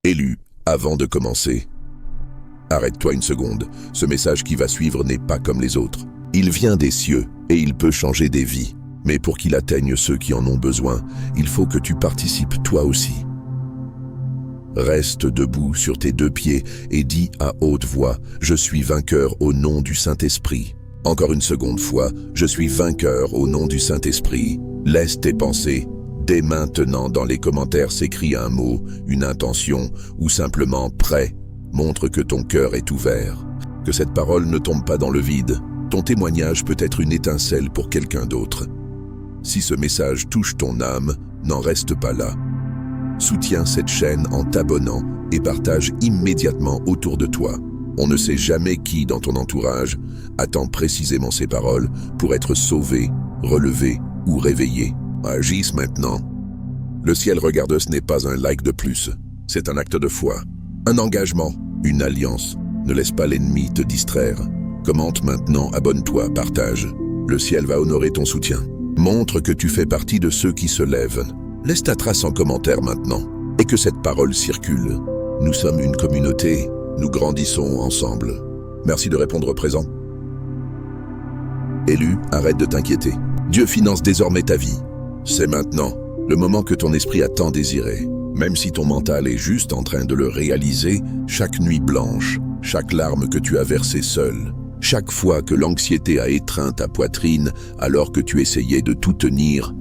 Élu, avant de commencer. Arrête-toi une seconde, ce message qui va suivre n'est pas comme les autres. Il vient des cieux et il peut changer des vies. Mais pour qu'il atteigne ceux qui en ont besoin, il faut que tu participes toi aussi. Reste debout sur tes deux pieds et dis à haute voix « Je suis vainqueur au nom du Saint-Esprit ». Encore une seconde fois, « Je suis vainqueur au nom du Saint-Esprit ». Laisse tes pensées. Dès maintenant, dans les commentaires s'écrit un mot, une intention ou simplement « prêt ». Montre que ton cœur est ouvert, que cette parole ne tombe pas dans le vide. Ton témoignage peut être une étincelle pour quelqu'un d'autre. Si ce message touche ton âme, n'en reste pas là. Soutiens cette chaîne en t'abonnant et partage immédiatement autour de toi. On ne sait jamais qui dans ton entourage attend précisément ces paroles pour être sauvé, relevé ou réveillé. Agisse maintenant. Le ciel regarde, ce n'est pas un like de plus, c'est un acte de foi. Un engagement, une alliance. Ne laisse pas l'ennemi te distraire. Commente maintenant, abonne-toi, partage. Le ciel va honorer ton soutien. Montre que tu fais partie de ceux qui se lèvent. Laisse ta trace en commentaire maintenant et que cette parole circule. Nous sommes une communauté, nous grandissons ensemble. Merci de répondre présent. Élu, arrête de t'inquiéter. Dieu finance désormais ta vie. C'est maintenant, le moment que ton esprit a tant désiré. Même si ton mental est juste en train de le réaliser, chaque nuit blanche, chaque larme que tu as versée seule, chaque fois que l'anxiété a étreint ta poitrine alors que tu essayais de tout tenir,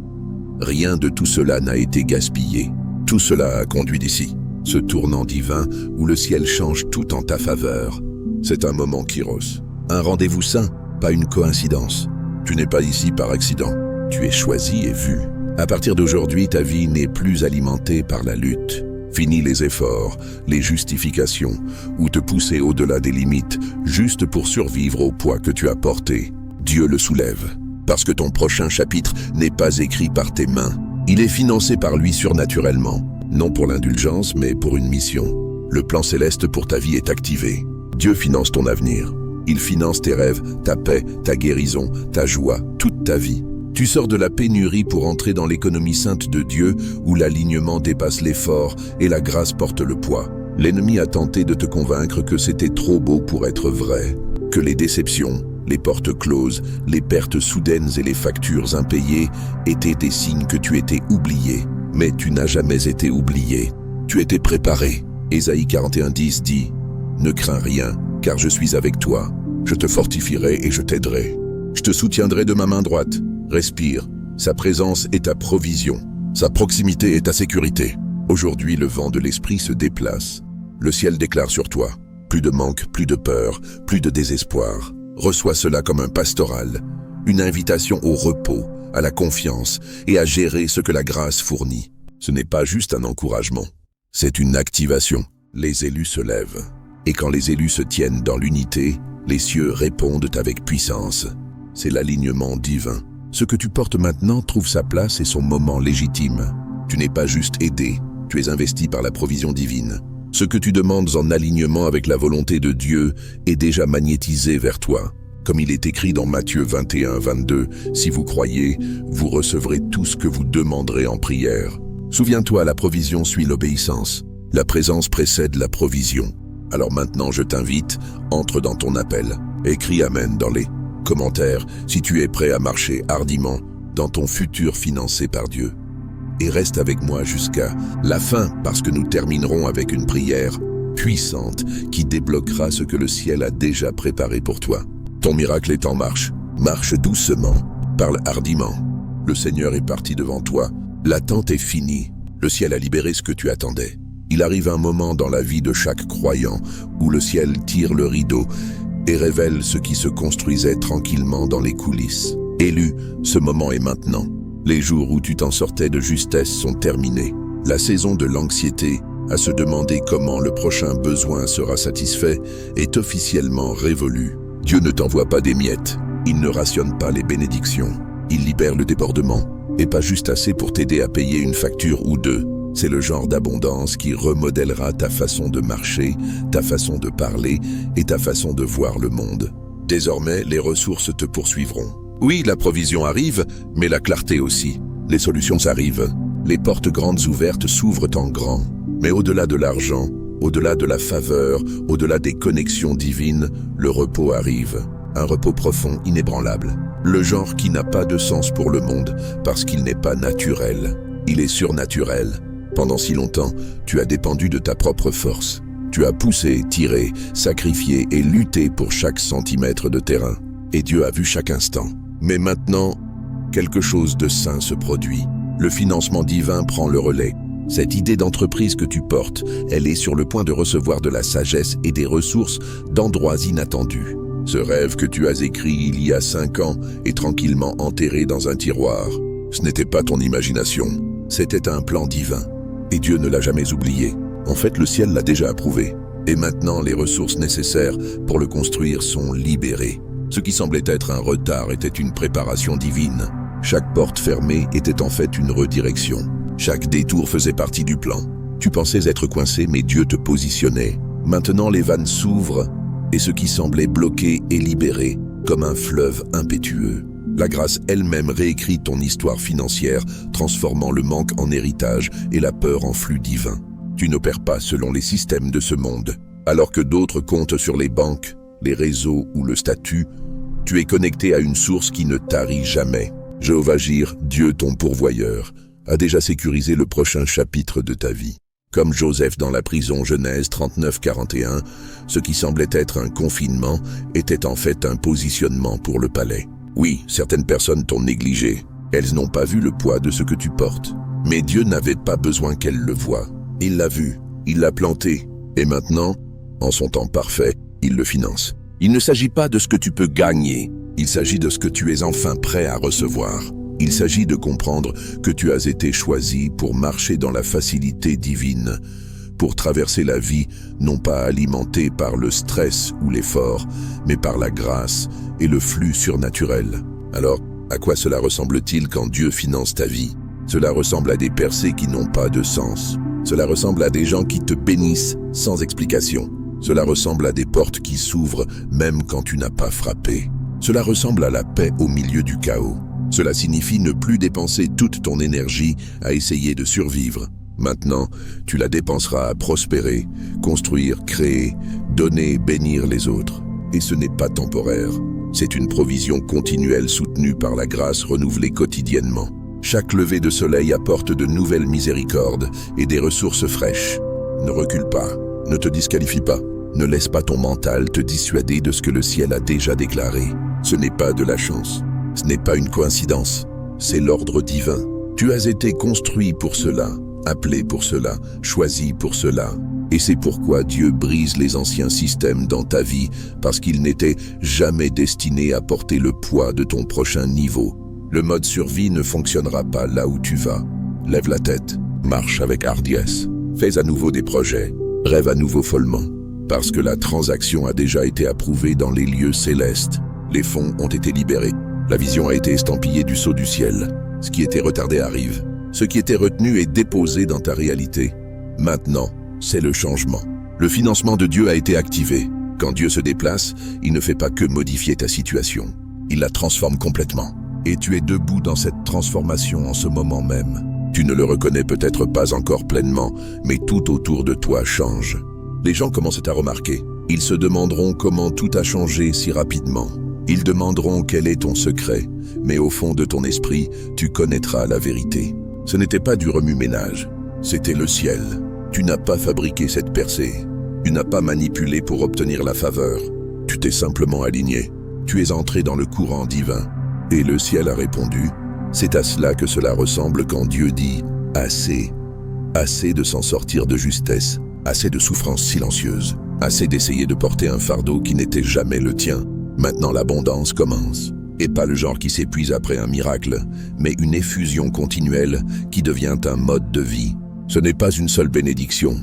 rien de tout cela n'a été gaspillé. Tout cela a conduit d'ici, ce tournant divin où le ciel change tout en ta faveur. C'est un moment Kairos, un rendez-vous saint, pas une coïncidence. Tu n'es pas ici par accident, tu es choisi et vu. À partir d'aujourd'hui, ta vie n'est plus alimentée par la lutte. Fini les efforts, les justifications, ou te pousser au-delà des limites, juste pour survivre au poids que tu as porté. Dieu le soulève, parce que ton prochain chapitre n'est pas écrit par tes mains. Il est financé par lui surnaturellement, non pour l'indulgence, mais pour une mission. Le plan céleste pour ta vie est activé. Dieu finance ton avenir. Il finance tes rêves, ta paix, ta guérison, ta joie, toute ta vie. Tu sors de la pénurie pour entrer dans l'économie sainte de Dieu où l'alignement dépasse l'effort et la grâce porte le poids. L'ennemi a tenté de te convaincre que c'était trop beau pour être vrai, que les déceptions, les portes closes, les pertes soudaines et les factures impayées étaient des signes que tu étais oublié. Mais tu n'as jamais été oublié. Tu étais préparé. Ésaïe 41:10 dit « Ne crains rien, car je suis avec toi. Je te fortifierai et je t'aiderai. Je te soutiendrai de ma main droite. » Respire, sa présence est ta provision, sa proximité est ta sécurité. Aujourd'hui, le vent de l'esprit se déplace. Le ciel déclare sur toi, plus de manque, plus de peur, plus de désespoir. Reçois cela comme un pastoral, une invitation au repos, à la confiance et à gérer ce que la grâce fournit. Ce n'est pas juste un encouragement, c'est une activation. Les élus se lèvent. Et quand les élus se tiennent dans l'unité, les cieux répondent avec puissance. C'est l'alignement divin. Ce que tu portes maintenant trouve sa place et son moment légitime. Tu n'es pas juste aidé, tu es investi par la provision divine. Ce que tu demandes en alignement avec la volonté de Dieu est déjà magnétisé vers toi. Comme il est écrit dans Matthieu 21:22, « Si vous croyez, vous recevrez tout ce que vous demanderez en prière. » Souviens-toi, la provision suit l'obéissance. La présence précède la provision. Alors maintenant, je t'invite, entre dans ton appel. Écris Amen dans les commentaire si tu es prêt à marcher hardiment dans ton futur financé par Dieu. Et reste avec moi jusqu'à la fin parce que nous terminerons avec une prière puissante qui débloquera ce que le ciel a déjà préparé pour toi. Ton miracle est en marche. Marche doucement, parle hardiment. Le Seigneur est parti devant toi. L'attente est finie. Le ciel a libéré ce que tu attendais. Il arrive un moment dans la vie de chaque croyant où le ciel tire le rideau et révèle ce qui se construisait tranquillement dans les coulisses. Élu, ce moment est maintenant. Les jours où tu t'en sortais de justesse sont terminés. La saison de l'anxiété, à se demander comment le prochain besoin sera satisfait, est officiellement révolue. Dieu ne t'envoie pas des miettes. Il ne rationne pas les bénédictions. Il libère le débordement, et pas juste assez pour t'aider à payer une facture ou deux. C'est le genre d'abondance qui remodèlera ta façon de marcher, ta façon de parler et ta façon de voir le monde. Désormais, les ressources te poursuivront. Oui, la provision arrive, mais la clarté aussi. Les solutions arrivent. Les portes grandes ouvertes s'ouvrent en grand. Mais au-delà de l'argent, au-delà de la faveur, au-delà des connexions divines, le repos arrive. Un repos profond, inébranlable. Le genre qui n'a pas de sens pour le monde, parce qu'il n'est pas naturel. Il est surnaturel. Pendant si longtemps, tu as dépendu de ta propre force. Tu as poussé, tiré, sacrifié et lutté pour chaque centimètre de terrain. Et Dieu a vu chaque instant. Mais maintenant, quelque chose de sain se produit. Le financement divin prend le relais. Cette idée d'entreprise que tu portes, elle est sur le point de recevoir de la sagesse et des ressources d'endroits inattendus. Ce rêve que tu as écrit il y a 5 ans est tranquillement enterré dans un tiroir. Ce n'était pas ton imagination, c'était un plan divin. Et Dieu ne l'a jamais oublié. En fait, le ciel l'a déjà approuvé. Et maintenant, les ressources nécessaires pour le construire sont libérées. Ce qui semblait être un retard était une préparation divine. Chaque porte fermée était en fait une redirection. Chaque détour faisait partie du plan. Tu pensais être coincé, mais Dieu te positionnait. Maintenant, les vannes s'ouvrent et ce qui semblait bloqué est libéré, comme un fleuve impétueux. La grâce elle-même réécrit ton histoire financière, transformant le manque en héritage et la peur en flux divin. Tu n'opères pas selon les systèmes de ce monde. Alors que d'autres comptent sur les banques, les réseaux ou le statut, tu es connecté à une source qui ne tarit jamais. Jéhovah Jire, Dieu ton pourvoyeur, a déjà sécurisé le prochain chapitre de ta vie. Comme Joseph dans la prison, Genèse 39-41, ce qui semblait être un confinement était en fait un positionnement pour le palais. Oui, certaines personnes t'ont négligé. Elles n'ont pas vu le poids de ce que tu portes. Mais Dieu n'avait pas besoin qu'elles le voient. Il l'a vu, il l'a planté. Et maintenant, en son temps parfait, il le finance. Il ne s'agit pas de ce que tu peux gagner. Il s'agit de ce que tu es enfin prêt à recevoir. Il s'agit de comprendre que tu as été choisi pour marcher dans la facilité divine, pour traverser la vie non pas alimentée par le stress ou l'effort, mais par la grâce et le flux surnaturel. Alors, à quoi cela ressemble-t-il quand Dieu finance ta vie? Cela ressemble à des percées qui n'ont pas de sens. Cela ressemble à des gens qui te bénissent sans explication. Cela ressemble à des portes qui s'ouvrent même quand tu n'as pas frappé. Cela ressemble à la paix au milieu du chaos. Cela signifie ne plus dépenser toute ton énergie à essayer de survivre. Maintenant, tu la dépenseras à prospérer, construire, créer, donner, bénir les autres. Et ce n'est pas temporaire. C'est une provision continuelle soutenue par la grâce renouvelée quotidiennement. Chaque lever de soleil apporte de nouvelles miséricordes et des ressources fraîches. Ne recule pas, ne te disqualifie pas. Ne laisse pas ton mental te dissuader de ce que le ciel a déjà déclaré. Ce n'est pas de la chance. Ce n'est pas une coïncidence, c'est l'ordre divin. Tu as été construit pour cela, appelé pour cela, choisi pour cela. Et c'est pourquoi Dieu brise les anciens systèmes dans ta vie, parce qu'ils n'étaient jamais destinés à porter le poids de ton prochain niveau. Le mode survie ne fonctionnera pas là où tu vas. Lève la tête, marche avec hardiesse, fais à nouveau des projets, rêve à nouveau follement. Parce que la transaction a déjà été approuvée dans les lieux célestes. Les fonds ont été libérés. La vision a été estampillée du sceau du ciel. Ce qui était retardé arrive. Ce qui était retenu est déposé dans ta réalité. Maintenant, c'est le changement. Le financement de Dieu a été activé. Quand Dieu se déplace, il ne fait pas que modifier ta situation. Il la transforme complètement. Et tu es debout dans cette transformation en ce moment même. Tu ne le reconnais peut-être pas encore pleinement, mais tout autour de toi change. Les gens commencent à remarquer. Ils se demanderont comment tout a changé si rapidement. Ils demanderont quel est ton secret, mais au fond de ton esprit, tu connaîtras la vérité. Ce n'était pas du remue-ménage, c'était le ciel. Tu n'as pas fabriqué cette percée. Tu n'as pas manipulé pour obtenir la faveur. Tu t'es simplement aligné. Tu es entré dans le courant divin. Et le ciel a répondu, c'est à cela que cela ressemble quand Dieu dit « assez ». Assez de s'en sortir de justesse, assez de souffrances silencieuses, assez d'essayer de porter un fardeau qui n'était jamais le tien. Maintenant l'abondance commence, et pas le genre qui s'épuise après un miracle, mais une effusion continuelle qui devient un mode de vie. Ce n'est pas une seule bénédiction,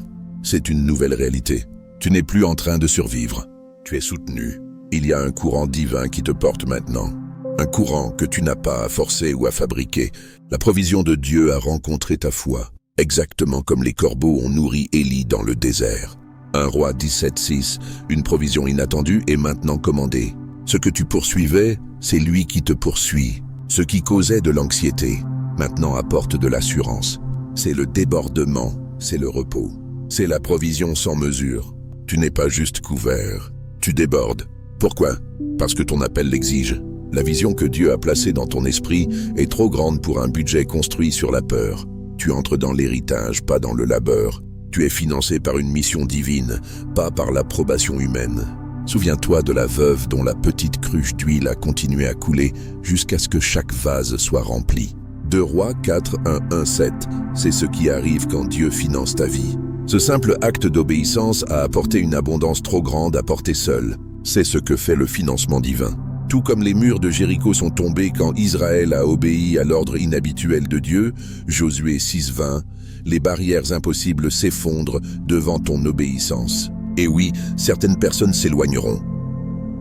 c'est une nouvelle réalité. Tu n'es plus en train de survivre, tu es soutenu. Il y a un courant divin qui te porte maintenant. Un courant que tu n'as pas à forcer ou à fabriquer. La provision de Dieu a rencontré ta foi, exactement comme les corbeaux ont nourri Élie dans le désert. 1 Roi 17:6, une provision inattendue est maintenant commandée. Ce que tu poursuivais, c'est lui qui te poursuit. Ce qui causait de l'anxiété, maintenant apporte de l'assurance. C'est le débordement, c'est le repos. C'est la provision sans mesure. Tu n'es pas juste couvert, tu débordes. Pourquoi? Parce que ton appel l'exige. La vision que Dieu a placée dans ton esprit est trop grande pour un budget construit sur la peur. Tu entres dans l'héritage, pas dans le labeur. Tu es financé par une mission divine, pas par l'approbation humaine. Souviens-toi de la veuve dont la petite cruche d'huile a continué à couler jusqu'à ce que chaque vase soit rempli. 2 Rois 4, 1, 7, c'est ce qui arrive quand Dieu finance ta vie. Ce simple acte d'obéissance a apporté une abondance trop grande à porter seul. C'est ce que fait le financement divin. Tout comme les murs de Jéricho sont tombés quand Israël a obéi à l'ordre inhabituel de Dieu, Josué 6:20, les barrières impossibles s'effondrent devant ton obéissance. Et oui, certaines personnes s'éloigneront.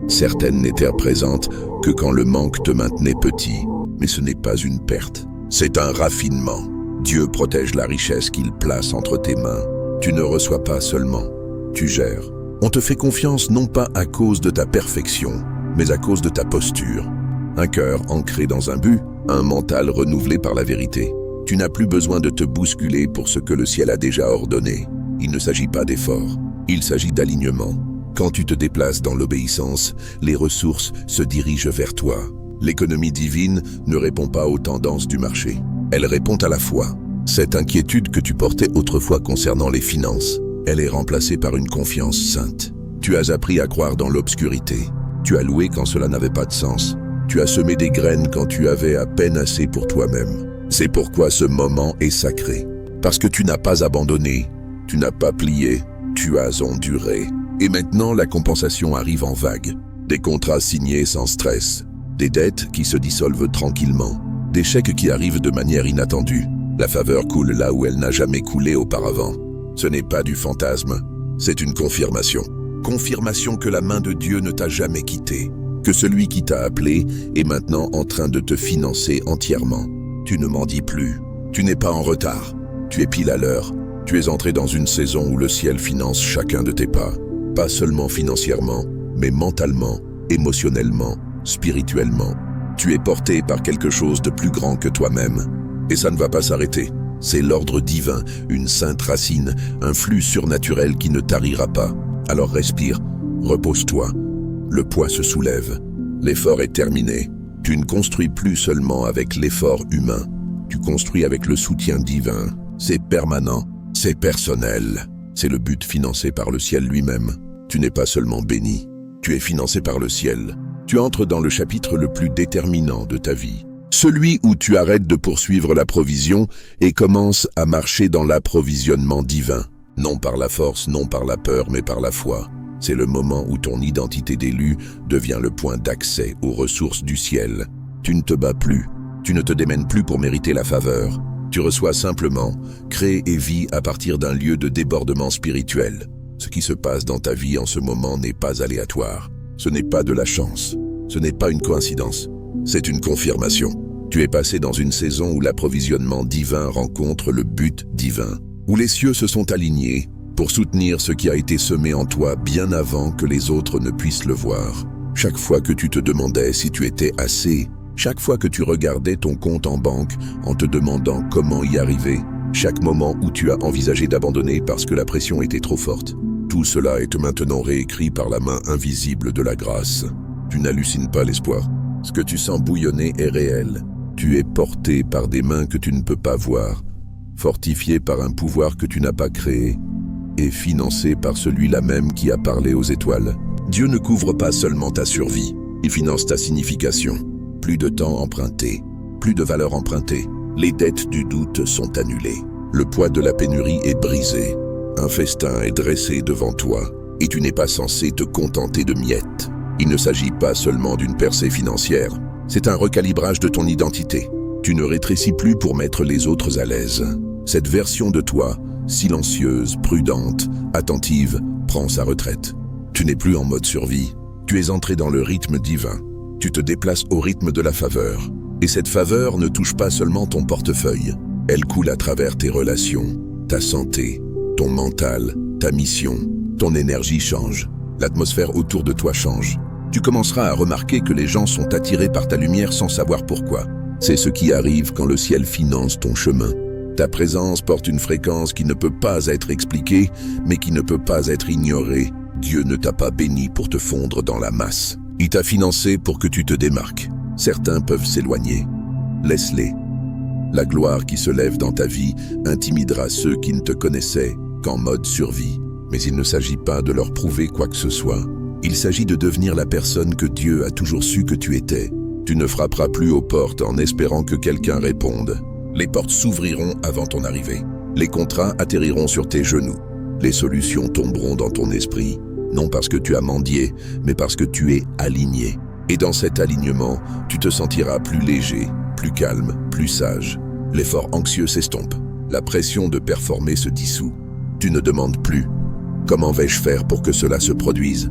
Certaines n'étaient présentes que quand le manque te maintenait petit. Mais ce n'est pas une perte, c'est un raffinement. Dieu protège la richesse qu'il place entre tes mains. Tu ne reçois pas seulement, tu gères. On te fait confiance non pas à cause de ta perfection, mais à cause de ta posture. Un cœur ancré dans un but, un mental renouvelé par la vérité. Tu n'as plus besoin de te bousculer pour ce que le ciel a déjà ordonné. Il ne s'agit pas d'effort, il s'agit d'alignement. Quand tu te déplaces dans l'obéissance, les ressources se dirigent vers toi. L'économie divine ne répond pas aux tendances du marché. Elle répond à la foi. Cette inquiétude que tu portais autrefois concernant les finances, elle est remplacée par une confiance sainte. Tu as appris à croire dans l'obscurité. Tu as loué quand cela n'avait pas de sens. Tu as semé des graines quand tu avais à peine assez pour toi-même. C'est pourquoi ce moment est sacré. Parce que tu n'as pas abandonné, tu n'as pas plié, tu as enduré. Et maintenant, la compensation arrive en vague. Des contrats signés sans stress. Des dettes qui se dissolvent tranquillement. Des chèques qui arrivent de manière inattendue. La faveur coule là où elle n'a jamais coulé auparavant. Ce n'est pas du fantasme, c'est une confirmation. Confirmation que la main de Dieu ne t'a jamais quitté. Que celui qui t'a appelé est maintenant en train de te financer entièrement. Tu ne m'en dis plus. Tu n'es pas en retard. Tu es pile à l'heure. Tu es entré dans une saison où le ciel finance chacun de tes pas. Pas seulement financièrement, mais mentalement, émotionnellement, spirituellement. Tu es porté par quelque chose de plus grand que toi-même. Et ça ne va pas s'arrêter. C'est l'ordre divin, une sainte racine, un flux surnaturel qui ne tarira pas. Alors respire, repose-toi. Le poids se soulève. L'effort est terminé. Tu ne construis plus seulement avec l'effort humain. Tu construis avec le soutien divin. C'est permanent, c'est personnel. C'est le but financé par le ciel lui-même. Tu n'es pas seulement béni, tu es financé par le ciel. Tu entres dans le chapitre le plus déterminant de ta vie. Celui où tu arrêtes de poursuivre la provision et commences à marcher dans l'approvisionnement divin. Non par la force, non par la peur, mais par la foi. C'est le moment où ton identité d'élu devient le point d'accès aux ressources du ciel. Tu ne te bats plus, tu ne te démènes plus pour mériter la faveur. Tu reçois simplement, crée et vis à partir d'un lieu de débordement spirituel. Ce qui se passe dans ta vie en ce moment n'est pas aléatoire. Ce n'est pas de la chance. Ce n'est pas une coïncidence. C'est une confirmation. Tu es passé dans une saison où l'approvisionnement divin rencontre le but divin, où les cieux se sont alignés pour soutenir ce qui a été semé en toi bien avant que les autres ne puissent le voir. Chaque fois que tu te demandais si tu étais assez, chaque fois que tu regardais ton compte en banque en te demandant comment y arriver, chaque moment où tu as envisagé d'abandonner parce que la pression était trop forte, tout cela est maintenant réécrit par la main invisible de la grâce. Tu n'hallucines pas l'espoir. Ce que tu sens bouillonner est réel. Tu es porté par des mains que tu ne peux pas voir, fortifié par un pouvoir que tu n'as pas créé, et financé par celui-là même qui a parlé aux étoiles. Dieu ne couvre pas seulement ta survie, il finance ta signification. Plus de temps emprunté, plus de valeur empruntée. Les dettes du doute sont annulées. Le poids de la pénurie est brisé. Un festin est dressé devant toi, et tu n'es pas censé te contenter de miettes. Il ne s'agit pas seulement d'une percée financière, c'est un recalibrage de ton identité. Tu ne rétrécis plus pour mettre les autres à l'aise. Cette version de toi, silencieuse, prudente, attentive, prend sa retraite. Tu n'es plus en mode survie, tu es entré dans le rythme divin. Tu te déplaces au rythme de la faveur. Et cette faveur ne touche pas seulement ton portefeuille. Elle coule à travers tes relations, ta santé, ton mental, ta mission. Ton énergie change. L'atmosphère autour de toi change. Tu commenceras à remarquer que les gens sont attirés par ta lumière sans savoir pourquoi. C'est ce qui arrive quand le ciel finance ton chemin. Ta présence porte une fréquence qui ne peut pas être expliquée, mais qui ne peut pas être ignorée. Dieu ne t'a pas béni pour te fondre dans la masse. Il t'a financé pour que tu te démarques. Certains peuvent s'éloigner. Laisse-les. La gloire qui se lève dans ta vie intimidera ceux qui ne te connaissaient qu'en mode survie. Mais il ne s'agit pas de leur prouver quoi que ce soit. Il s'agit de devenir la personne que Dieu a toujours su que tu étais. Tu ne frapperas plus aux portes en espérant que quelqu'un réponde. Les portes s'ouvriront avant ton arrivée. Les contrats atterriront sur tes genoux. Les solutions tomberont dans ton esprit, non parce que tu as mendié, mais parce que tu es aligné. Et dans cet alignement, tu te sentiras plus léger, plus calme, plus sage. L'effort anxieux s'estompe. La pression de performer se dissout. Tu ne demandes plus « Comment vais-je faire pour que cela se produise ?»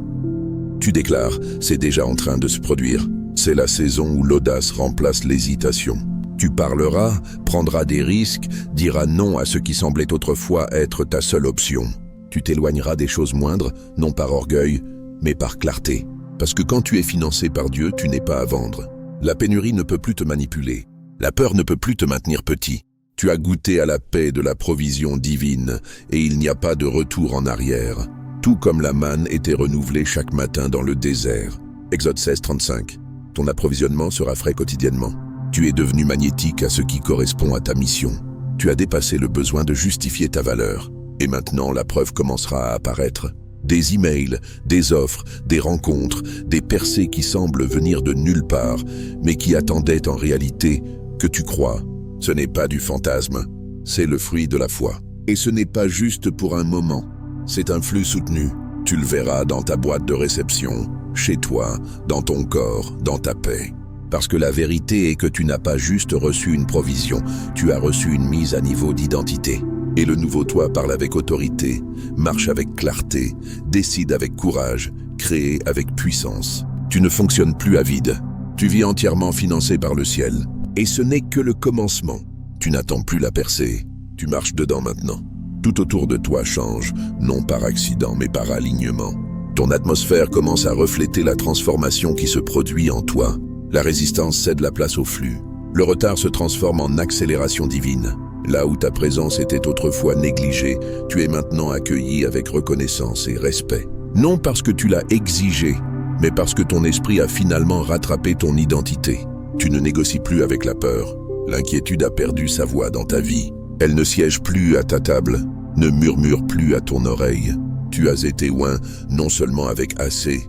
Tu déclares « C'est déjà en train de se produire ». C'est la saison où l'audace remplace l'hésitation. Tu parleras, prendras des risques, diras non à ce qui semblait autrefois être ta seule option. Tu t'éloigneras des choses moindres, non par orgueil, mais par clarté. Parce que quand tu es financé par Dieu, tu n'es pas à vendre. La pénurie ne peut plus te manipuler. La peur ne peut plus te maintenir petit. Tu as goûté à la paix de la provision divine et il n'y a pas de retour en arrière. Tout comme la manne était renouvelée chaque matin dans le désert. Exode 16, 35. Ton approvisionnement sera frais quotidiennement. Tu es devenu magnétique à ce qui correspond à ta mission. Tu as dépassé le besoin de justifier ta valeur. Et maintenant, la preuve commencera à apparaître. Des emails, des offres, des rencontres, des percées qui semblent venir de nulle part, mais qui attendaient en réalité que tu crois. Ce n'est pas du fantasme, c'est le fruit de la foi. Et ce n'est pas juste pour un moment, c'est un flux soutenu. Tu le verras dans ta boîte de réception, chez toi, dans ton corps, dans ta paix. Parce que la vérité est que tu n'as pas juste reçu une provision, tu as reçu une mise à niveau d'identité. Et le nouveau toi parle avec autorité, marche avec clarté, décide avec courage, crée avec puissance. Tu ne fonctionnes plus à vide, tu vis entièrement financé par le ciel. Et ce n'est que le commencement. Tu n'attends plus la percée, tu marches dedans maintenant. Tout autour de toi change, non par accident mais par alignement. Ton atmosphère commence à refléter la transformation qui se produit en toi. La résistance cède la place au flux. Le retard se transforme en accélération divine. Là où ta présence était autrefois négligée, tu es maintenant accueilli avec reconnaissance et respect. Non parce que tu l'as exigé, mais parce que ton esprit a finalement rattrapé ton identité. Tu ne négocies plus avec la peur. L'inquiétude a perdu sa voix dans ta vie. Elle ne siège plus à ta table, ne murmure plus à ton oreille. Tu as été oint non seulement avec assez,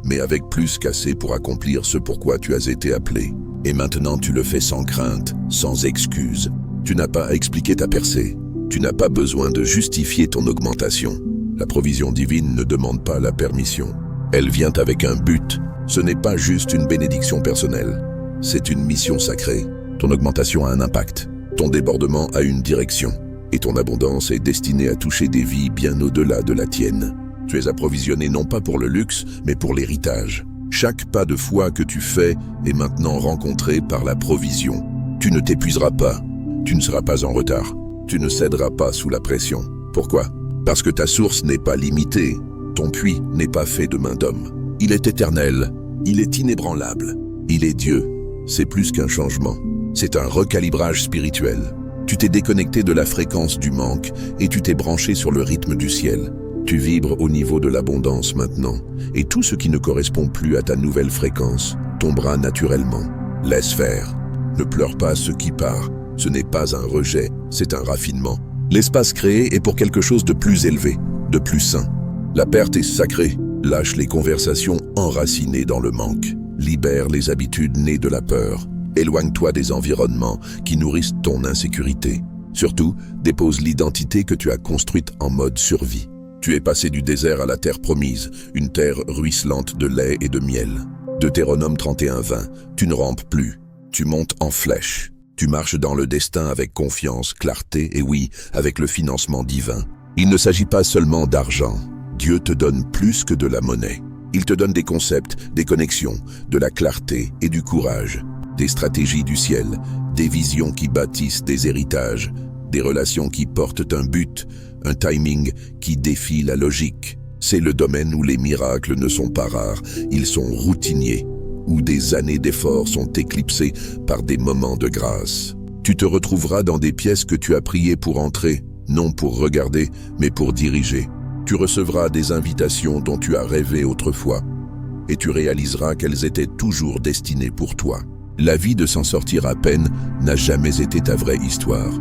mais avec plus qu'assez pour accomplir ce pourquoi tu as été appelé. Et maintenant tu le fais sans crainte, sans excuse. Tu n'as pas à expliquer ta percée. Tu n'as pas besoin de justifier ton augmentation. La provision divine ne demande pas la permission. Elle vient avec un but. Ce n'est pas juste une bénédiction personnelle. C'est une mission sacrée. Ton augmentation a un impact. Ton débordement a une direction. Et ton abondance est destinée à toucher des vies bien au-delà de la tienne. Tu es approvisionné non pas pour le luxe, mais pour l'héritage. Chaque pas de foi que tu fais est maintenant rencontré par la provision. Tu ne t'épuiseras pas. Tu ne seras pas en retard. Tu ne céderas pas sous la pression. Pourquoi? Parce que ta source n'est pas limitée. Ton puits n'est pas fait de main d'homme. Il est éternel. Il est inébranlable. Il est Dieu. C'est plus qu'un changement. C'est un recalibrage spirituel. Tu t'es déconnecté de la fréquence du manque et tu t'es branché sur le rythme du ciel. Tu vibres au niveau de l'abondance maintenant. Et tout ce qui ne correspond plus à ta nouvelle fréquence tombera naturellement. Laisse faire. Ne pleure pas ce qui part. Ce n'est pas un rejet, c'est un raffinement. L'espace créé est pour quelque chose de plus élevé, de plus sain. La perte est sacrée. Lâche les conversations enracinées dans le manque. Libère les habitudes nées de la peur. Éloigne-toi des environnements qui nourrissent ton insécurité. Surtout, dépose l'identité que tu as construite en mode survie. Tu es passé du désert à la terre promise, une terre ruisselante de lait et de miel. Deutéronome 31:20, tu ne rampes plus, tu montes en flèche. Tu marches dans le destin avec confiance, clarté et oui, avec le financement divin. Il ne s'agit pas seulement d'argent. Dieu te donne plus que de la monnaie. Il te donne des concepts, des connexions, de la clarté et du courage, des stratégies du ciel, des visions qui bâtissent des héritages, des relations qui portent un but, un timing qui défie la logique. C'est le domaine où les miracles ne sont pas rares, ils sont routiniers, où des années d'efforts sont éclipsés par des moments de grâce. Tu te retrouveras dans des pièces que tu as prié pour entrer, non pour regarder, mais pour diriger. Tu recevras des invitations dont tu as rêvé autrefois, et tu réaliseras qu'elles étaient toujours destinées pour toi. La vie de s'en sortir à peine n'a jamais été ta vraie histoire.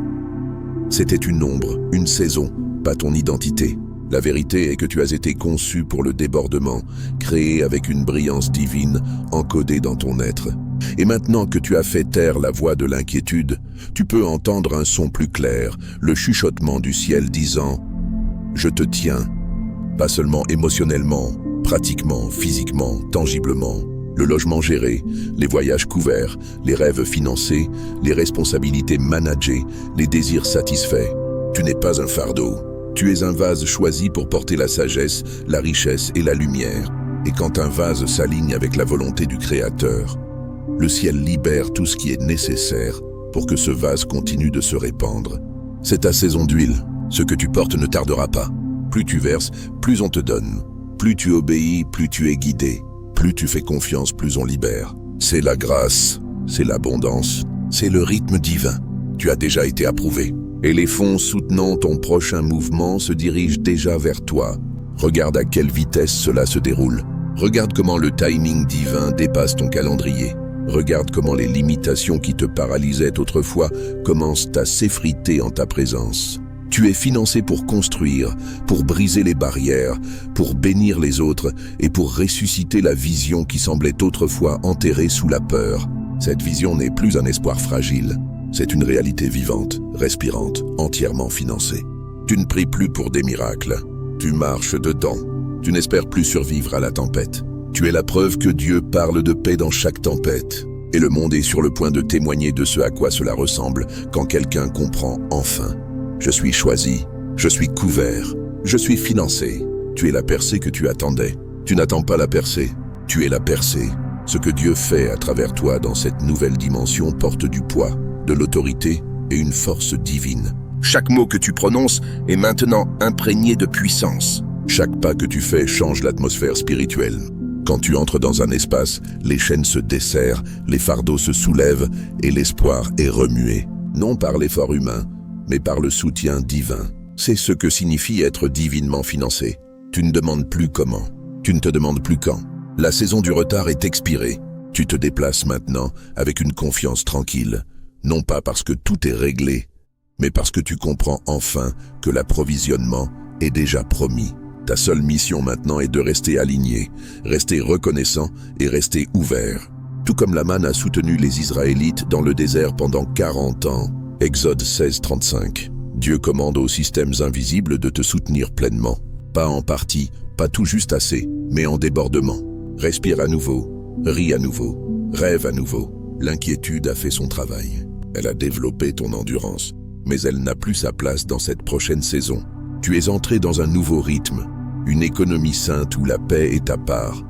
C'était une ombre, une saison, pas ton identité. La vérité est que tu as été conçu pour le débordement, créé avec une brillance divine, encodée dans ton être. Et maintenant que tu as fait taire la voix de l'inquiétude, tu peux entendre un son plus clair, le chuchotement du ciel disant « Je te tiens », pas seulement émotionnellement, pratiquement, physiquement, tangiblement. Le logement géré, les voyages couverts, les rêves financés, les responsabilités managées, les désirs satisfaits. Tu n'es pas un fardeau. Tu es un vase choisi pour porter la sagesse, la richesse et la lumière. Et quand un vase s'aligne avec la volonté du Créateur, le ciel libère tout ce qui est nécessaire pour que ce vase continue de se répandre. C'est ta saison d'huile. Ce que tu portes ne tardera pas. Plus tu verses, plus on te donne. Plus tu obéis, plus tu es guidé. Plus tu fais confiance, plus on libère. C'est la grâce, c'est l'abondance, c'est le rythme divin. Tu as déjà été approuvé. Et les fonds soutenant ton prochain mouvement se dirigent déjà vers toi. Regarde à quelle vitesse cela se déroule. Regarde comment le timing divin dépasse ton calendrier. Regarde comment les limitations qui te paralysaient autrefois commencent à s'effriter en ta présence. Tu es financé pour construire, pour briser les barrières, pour bénir les autres et pour ressusciter la vision qui semblait autrefois enterrée sous la peur. Cette vision n'est plus un espoir fragile. C'est une réalité vivante, respirante, entièrement financée. Tu ne pries plus pour des miracles. Tu marches dedans. Tu n'espères plus survivre à la tempête. Tu es la preuve que Dieu parle de paix dans chaque tempête. Et le monde est sur le point de témoigner de ce à quoi cela ressemble quand quelqu'un comprend enfin. Je suis choisi, je suis couvert, je suis financé. Tu es la percée que tu attendais. Tu n'attends pas la percée, tu es la percée. Ce que Dieu fait à travers toi dans cette nouvelle dimension porte du poids, de l'autorité et une force divine. Chaque mot que tu prononces est maintenant imprégné de puissance. Chaque pas que tu fais change l'atmosphère spirituelle. Quand tu entres dans un espace, les chaînes se desserrent, les fardeaux se soulèvent et l'espoir est remué. Non par l'effort humain, mais par le soutien divin. C'est ce que signifie être divinement financé. Tu ne demandes plus comment, tu ne te demandes plus quand. La saison du retard est expirée. Tu te déplaces maintenant avec une confiance tranquille. Non pas parce que tout est réglé, mais parce que tu comprends enfin que l'approvisionnement est déjà promis. Ta seule mission maintenant est de rester aligné, rester reconnaissant et rester ouvert. Tout comme la manne a soutenu les Israélites dans le désert pendant 40 ans. Exode 16, 35. Dieu commande aux systèmes invisibles de te soutenir pleinement. Pas en partie, pas tout juste assez, mais en débordement. Respire à nouveau, ris à nouveau, rêve à nouveau. L'inquiétude a fait son travail. Elle a développé ton endurance, mais elle n'a plus sa place dans cette prochaine saison. Tu es entré dans un nouveau rythme, une économie sainte où la paix est ta part.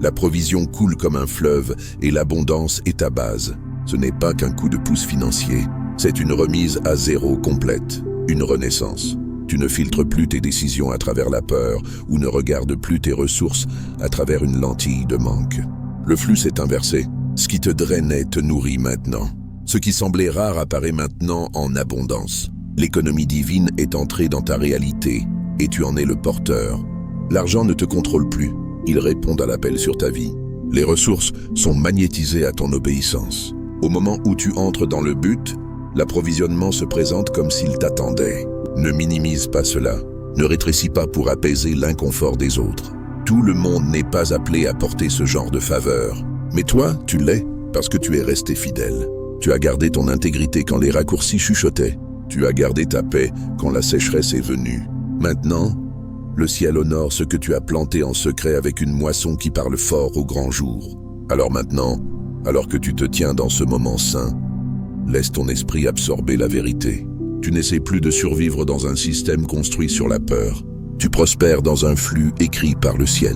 La provision coule comme un fleuve et l'abondance est ta base. Ce n'est pas qu'un coup de pouce financier, c'est une remise à zéro complète, une renaissance. Tu ne filtres plus tes décisions à travers la peur ou ne regardes plus tes ressources à travers une lentille de manque. Le flux s'est inversé. Ce qui te drainait te nourrit maintenant. Ce qui semblait rare apparaît maintenant en abondance. L'économie divine est entrée dans ta réalité et tu en es le porteur. L'argent ne te contrôle plus, il répond à l'appel sur ta vie. Les ressources sont magnétisées à ton obéissance. Au moment où tu entres dans le but, l'approvisionnement se présente comme s'il t'attendait. Ne minimise pas cela, ne rétrécis pas pour apaiser l'inconfort des autres. Tout le monde n'est pas appelé à porter ce genre de faveur. Mais toi, tu l'es parce que tu es resté fidèle. Tu as gardé ton intégrité quand les raccourcis chuchotaient. Tu as gardé ta paix quand la sécheresse est venue. Maintenant, le ciel honore ce que tu as planté en secret avec une moisson qui parle fort au grand jour. Alors maintenant, alors que tu te tiens dans ce moment saint, laisse ton esprit absorber la vérité. Tu n'essaies plus de survivre dans un système construit sur la peur. Tu prospères dans un flux écrit par le ciel.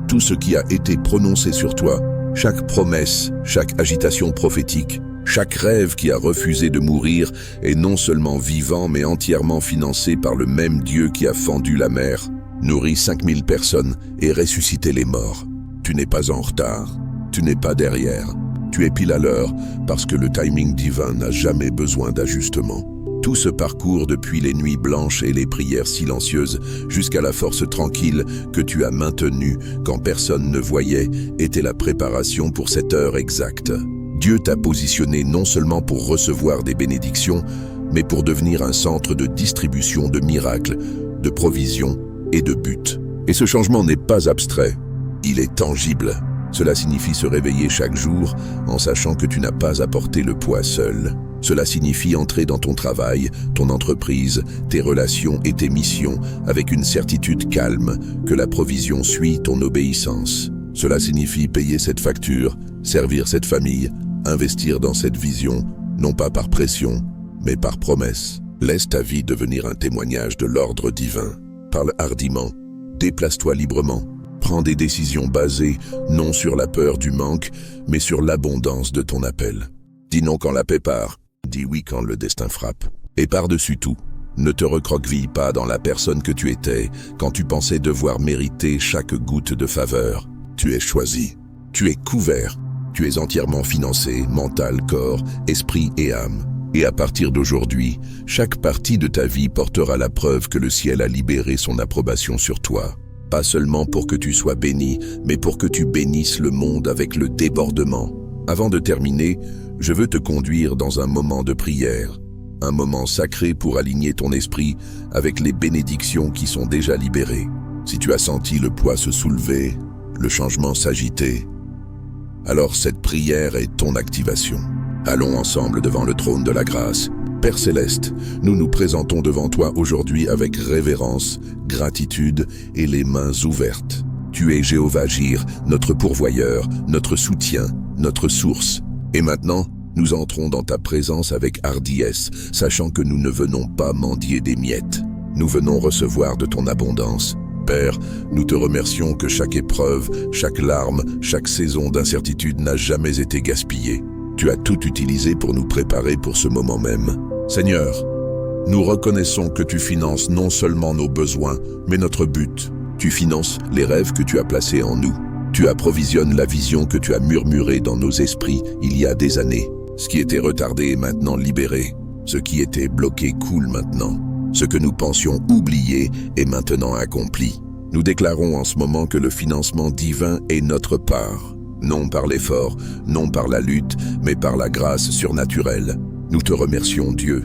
Tout ce qui a été prononcé sur toi, chaque promesse, chaque agitation prophétique, chaque rêve qui a refusé de mourir est non seulement vivant mais entièrement financé par le même Dieu qui a fendu la mer, nourri 5000 personnes et ressuscité les morts. Tu n'es pas en retard, tu n'es pas derrière. Tu es pile à l'heure parce que le timing divin n'a jamais besoin d'ajustement. Tout ce parcours depuis les nuits blanches et les prières silencieuses jusqu'à la force tranquille que tu as maintenue quand personne ne voyait était la préparation pour cette heure exacte. Dieu t'a positionné non seulement pour recevoir des bénédictions, mais pour devenir un centre de distribution de miracles, de provisions et de buts. Et ce changement n'est pas abstrait, il est tangible. Cela signifie se réveiller chaque jour en sachant que tu n'as pas à porter le poids seul. Cela signifie entrer dans ton travail, ton entreprise, tes relations et tes missions avec une certitude calme que la provision suit ton obéissance. Cela signifie payer cette facture, servir cette famille, investir dans cette vision, non pas par pression, mais par promesse. Laisse ta vie devenir un témoignage de l'ordre divin. Parle hardiment, déplace-toi librement. Prends des décisions basées non sur la peur du manque, mais sur l'abondance de ton appel. Dis non quand la paix part, dis oui quand le destin frappe. Et par-dessus tout, ne te recroqueville pas dans la personne que tu étais quand tu pensais devoir mériter chaque goutte de faveur. Tu es choisi, tu es couvert, tu es entièrement financé, mental, corps, esprit et âme. Et à partir d'aujourd'hui, chaque partie de ta vie portera la preuve que le ciel a libéré son approbation sur toi. Pas seulement pour que tu sois béni, mais pour que tu bénisses le monde avec le débordement. Avant de terminer, je veux te conduire dans un moment de prière, un moment sacré pour aligner ton esprit avec les bénédictions qui sont déjà libérées. Si tu as senti le poids se soulever, le changement s'agiter, alors cette prière est ton activation. Allons ensemble devant le trône de la grâce. Père Céleste, nous nous présentons devant toi aujourd'hui avec révérence, gratitude et les mains ouvertes. Tu es Jéhovah Jire, notre pourvoyeur, notre soutien, notre source. Et maintenant, nous entrons dans ta présence avec hardiesse, sachant que nous ne venons pas mendier des miettes. Nous venons recevoir de ton abondance. Père, nous te remercions que chaque épreuve, chaque larme, chaque saison d'incertitude n'a jamais été gaspillée. Tu as tout utilisé pour nous préparer pour ce moment même. Seigneur, nous reconnaissons que tu finances non seulement nos besoins, mais notre but. Tu finances les rêves que tu as placés en nous. Tu approvisionnes la vision que tu as murmurée dans nos esprits il y a des années. Ce qui était retardé est maintenant libéré. Ce qui était bloqué coule maintenant. Ce que nous pensions oublier est maintenant accompli. Nous déclarons en ce moment que le financement divin est notre part. Non par l'effort, non par la lutte, mais par la grâce surnaturelle. Nous te remercions, Dieu,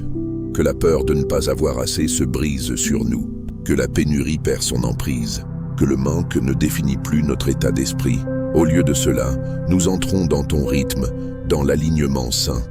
que la peur de ne pas avoir assez se brise sur nous, que la pénurie perd son emprise, que le manque ne définit plus notre état d'esprit. Au lieu de cela, nous entrons dans ton rythme, dans l'alignement saint,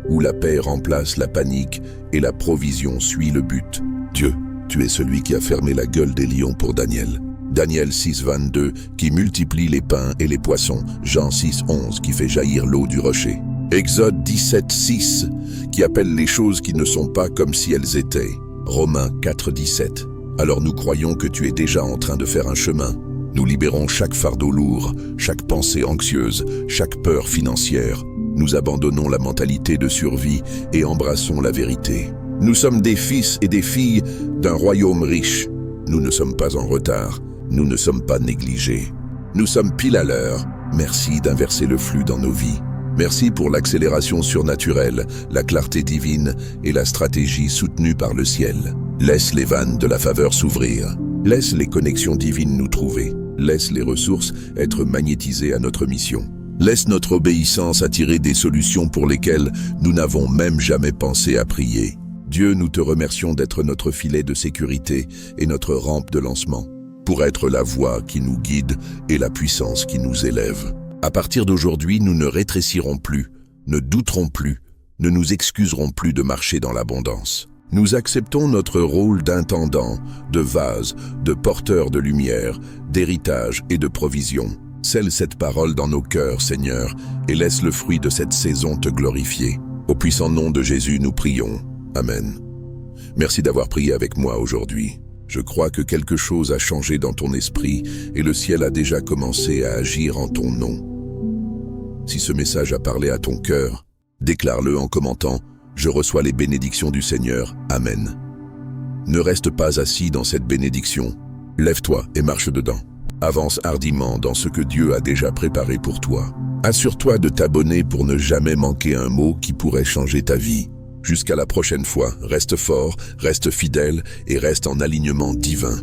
où la paix remplace la panique et la provision suit le but. Dieu, tu es celui qui a fermé la gueule des lions pour Daniel. Daniel 6, 22, qui multiplie les pains et les poissons. Jean 6, 11, qui fait jaillir l'eau du rocher. Exode 17, 6, qui appelle les choses qui ne sont pas comme si elles étaient. Romains 4, 17. Alors nous croyons que tu es déjà en train de faire un chemin. Nous libérons chaque fardeau lourd, chaque pensée anxieuse, chaque peur financière. Nous abandonnons la mentalité de survie et embrassons la vérité. Nous sommes des fils et des filles d'un royaume riche. Nous ne sommes pas en retard. Nous ne sommes pas négligés. Nous sommes pile à l'heure. Merci d'inverser le flux dans nos vies. Merci pour l'accélération surnaturelle, la clarté divine et la stratégie soutenue par le ciel. Laisse les vannes de la faveur s'ouvrir. Laisse les connexions divines nous trouver. Laisse les ressources être magnétisées à notre mission. Laisse notre obéissance attirer des solutions pour lesquelles nous n'avons même jamais pensé à prier. Dieu, nous te remercions d'être notre filet de sécurité et notre rampe de lancement, pour être la voie qui nous guide et la puissance qui nous élève. À partir d'aujourd'hui, nous ne rétrécirons plus, ne douterons plus, ne nous excuserons plus de marcher dans l'abondance. Nous acceptons notre rôle d'intendant, de vase, de porteur de lumière, d'héritage et de provision. Scelle cette parole dans nos cœurs, Seigneur, et laisse le fruit de cette saison te glorifier. Au puissant nom de Jésus, nous prions. Amen. Merci d'avoir prié avec moi aujourd'hui. Je crois que quelque chose a changé dans ton esprit et le ciel a déjà commencé à agir en ton nom. Si ce message a parlé à ton cœur, déclare-le en commentant « Je reçois les bénédictions du Seigneur. Amen ». Ne reste pas assis dans cette bénédiction. Lève-toi et marche dedans. Avance hardiment dans ce que Dieu a déjà préparé pour toi. Assure-toi de t'abonner pour ne jamais manquer un mot qui pourrait changer ta vie. Jusqu'à la prochaine fois, reste fort, reste fidèle et reste en alignement divin.